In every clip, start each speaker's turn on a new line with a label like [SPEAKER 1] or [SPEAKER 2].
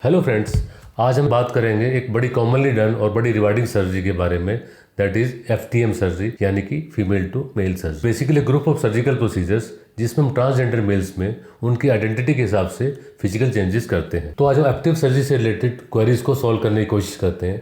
[SPEAKER 1] Hello friends, आज हम बात करेंगे एक बड़ी कॉमनली डन और बड़ी रिवार्डिंग सर्जरी के बारे में, दैट इज FTM सर्जरी यानी कि female to male surgery. Basically group of surgical procedures जिसमें हम ट्रांसजेंडर मेल्स में उनकी आइडेंटिटी के हिसाब से फिजिकल चेंजेस करते हैं। तो आज हम एक्टिव सर्जरी से रिलेटेड क्वेरीज को सॉल्व करने की कोशिश करते हैं।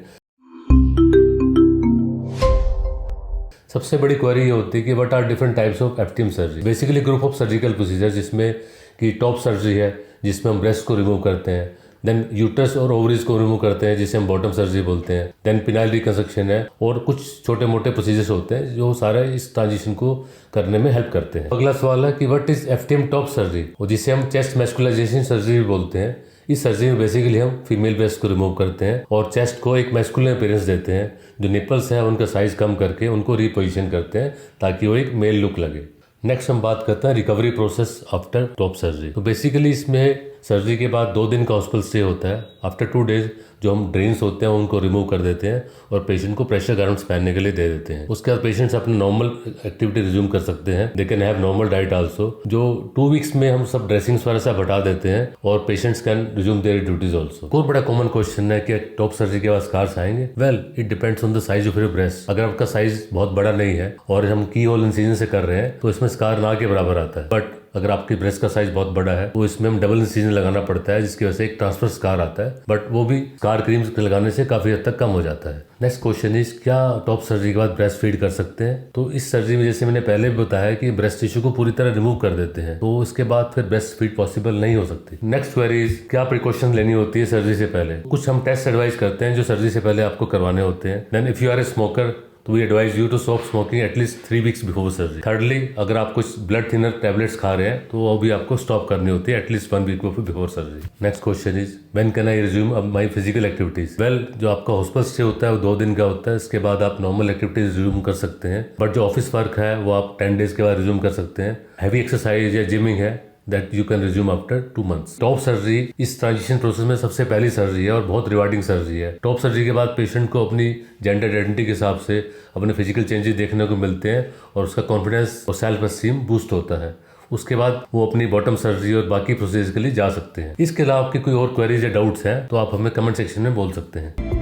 [SPEAKER 1] सबसे बड़ी क्वेरी ये होती है कि what are different types of FTM surgery. Basically group of surgical procedure जिसमें कि टॉप सर्जरी है जिसमें हम ब्रेस्ट को रिमूव करते हैं, देन यूट्रस और ओवरीज को रिमूव करते हैं जिसे हम बॉटम सर्जरी बोलते हैं, देन पिनाइल रिकंस्ट्रक्शन है और कुछ छोटे मोटे प्रोसीजर्स होते हैं जो सारे इस ट्रांजिशन को करने में हेल्प करते हैं। अगला सवाल है कि what is FTM top surgery और जिसे हम चेस्ट मैस्कुलराइजेशन सर्जरी भी बोलते हैं। इस सर्जरी में बेसिकली हम फीमेल ब्रेस्ट को रिमूव करते हैं और चेस्ट को एक मैस्कुलर अपीयरेंस देते हैं। जो निपल्स है उनका साइज कम करके उनको रिपोजिशन करते हैं ताकि वो एक मेल लुक लगे। नेक्स्ट हम बात करते हैं recovery process after top surgery. तो बेसिकली इसमें सर्जरी के बाद 2 दिन का हॉस्पिटल स्टे होता है। आफ्टर 2 डेज जो हम ड्रेन्स होते हैं उनको रिमूव कर देते हैं और पेशेंट को प्रेशर गारमेंट्स पहनने के लिए दे देते हैं। उसके बाद पेशेंट्स अपने नॉर्मल एक्टिविटी रिज्यूम कर सकते हैं। They can have normal diet also. जो 2 वीक्स में हम सब ड्रेसिंग्स वगैरह सब हटा देते हैं और patients can resume their duties also. और बड़ा कॉमन क्वेश्चन है कि टॉप सर्जरी के बाद स्कार्स आएंगे। Well, it depends on the size of your breast. अगर आपका साइज बहुत बड़ा नहीं है और हम की होल इंसिजन से कर रहे हैं तो इसमें स्कार ना के बराबर आता है। बट अगर आपकी ब्रेस्ट का साइज बहुत बड़ा है तो इसमें हम डबल इंसिजन लगाना पड़ता है जिसकी वजह से एक ट्रांसफर स्कार आता है, बट वो भी स्कार क्रीम लगाने से काफी हद तक कम हो जाता है। नेक्स्ट क्वेश्चन इज, क्या टॉप सर्जरी के बाद ब्रेस्ट फीड कर सकते हैं? तो इस सर्जरी में जैसे मैंने पहले भी बताया कि ब्रेस्ट टिश्यू को पूरी तरह रिमूव कर देते हैं, तो इसके बाद फिर ब्रेस्ट फीड पॉसिबल नहीं हो सकती। नेक्स्ट क्वेरी इज, क्या प्रिकॉशन लेनी होती है सर्जरी से पहले? कुछ हम टेस्ट एडवाइस करते हैं जो सर्जरी से पहले आपको करवाने होते हैं। Then if you are a smoker तो we advise you to stop smoking at least 3 weeks before surgery. Thirdly, अगर आप कुछ ब्लड थिनर टैबलेट्स खा रहे हैं तो वो भी आपको स्टॉप करनी होती है at least 1 week before surgery. Next question is, when can I resume my physical activities? Well, जो आपका हॉस्पिटल स्टे होता है वो 2 दिन का होता है। इसके बाद आप नॉर्मल एक्टिविटीज रिज्यूम कर सकते हैं, बट जो ऑफिस वर्क है वो आप 10 डेज के बाद रिज्यूम कर सकते हैं। हैवी एक्सरसाइज या जिमिंग है that you can resume after 2 months. Top surgery इस ट्रांजिशन प्रोसेस में सबसे पहली सर्जरी है और बहुत रिवार्डिंग सर्जरी है। टॉप सर्जरी के बाद पेशेंट को अपनी जेंडर आइडेंटिटी के हिसाब से अपने फिजिकल चेंजेस देखने को मिलते हैं और उसका कॉन्फिडेंस और सेल्फ एस्टीम बूस्ट होता है। उसके बाद वो अपनी बॉटम सर्जरी और बाकी प्रोसेस के लिए जा सकते हैं। इसके अलावा आपकी कोई और क्वेरीज या डाउट्स हैं तो आप हमें कमेंट सेक्शन में बोल सकते हैं।